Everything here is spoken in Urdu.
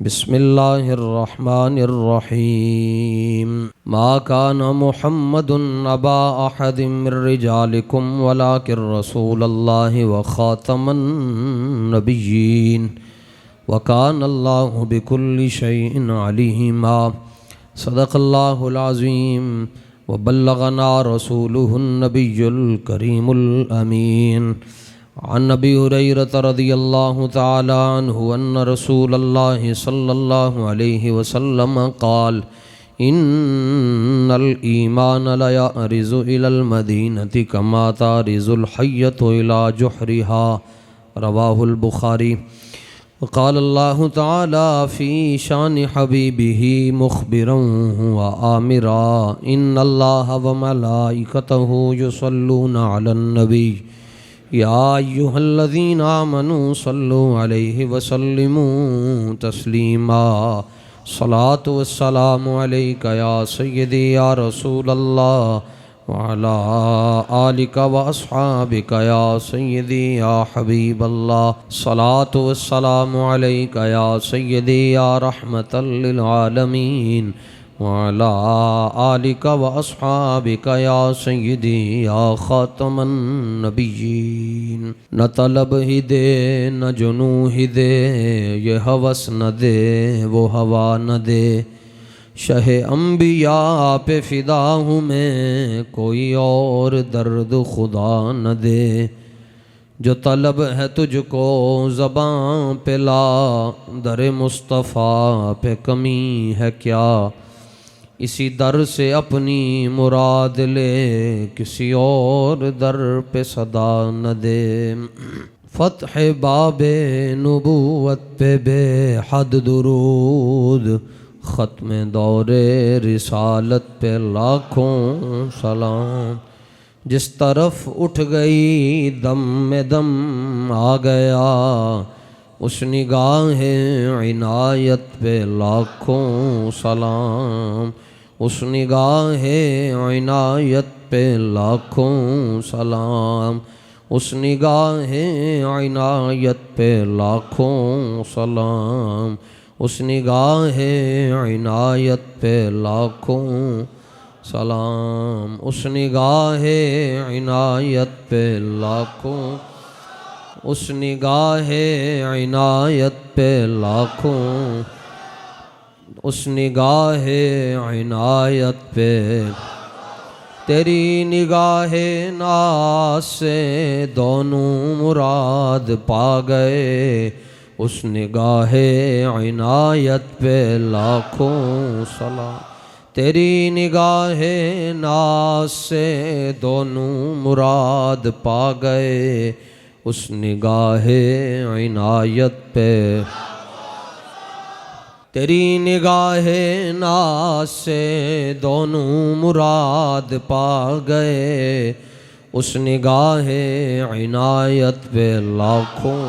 بسم اللہ الرحمن الرحیم ما کان محمد ابا احد من رجالکم ولکن رسول اللہ وخاتم النبیین وکان اللہ بکل شیء علیما صدق اللہ العظیم وبلغنا رسولہ النبی الکریم الامین عن ابی ہریرہ رضی اللہ تعالی عنہ ان رسول اللہ صلی اللہ علیہ وسلم قال ان الایمان لیعرض الی المدینۃ کما تعرض الحیۃ الی جحرها رواہ البخاری وقال اللہ تعالی فی شان حبیبہ مخبرا وآمرا ان اللہ وملائکتہ یصلون علی النبی یا ایہا الذین آمنوا صلوا علیہ وسلموا تسلیما صلاۃ والسلام علیک یا سیدی یا رسول اللہ وعلی آلک واصحابک یا سیدی یا حبیب اللہ صلاۃ والسلام علیک یا سیدی یا رحمۃ للعالمین وعلی آلک واصحابک یا سیدی یا خاتم النبیین۔ نہ طلب ہی دے نہ جنو ہی دے یہ ہوس نہ دے وہ ہوا نہ دے، شہ انبیاء پہ فدا ہوں میں کوئی اور درد خدا نہ دے۔ جو طلب ہے تجھ کو زباں پہ لا، در مصطفیٰ پہ کمی ہے کیا، اسی در سے اپنی مراد لے کسی اور در پہ صدا نہ دے۔ فتح باب نبوت پہ بے حد درود، ختم دور رسالت پہ لاکھوں سلام، جس طرف اٹھ گئی دم میں دم آ گیا، اس نگاہ عنایت پہ لاکھوں سلام، اس نگاہ عنایت پہ لاکھوں سلام، اس نگاہ عنایت پہ لاکھوں سلام، اس نگاہ عنایت پہ لاکھوں سلام، اس نگاہ عنایت پہ لاکھوں، اس نگاہ عنایت پہ لاکھوں، اس نگاہ عنایت پہ۔ تیری نگاہ ناز سے دونوں مراد پا گئے، اس نگاہ عنایت پہ لاکھوں سلام۔ تیری نگاہ ناز سے دونوں مراد پا گئے، اس نگاہ عنایت پہ۔ تیری نگاہ ناز سے دونوں مراد پا گئے، اس نگاہ عنایت پہ لاکھوں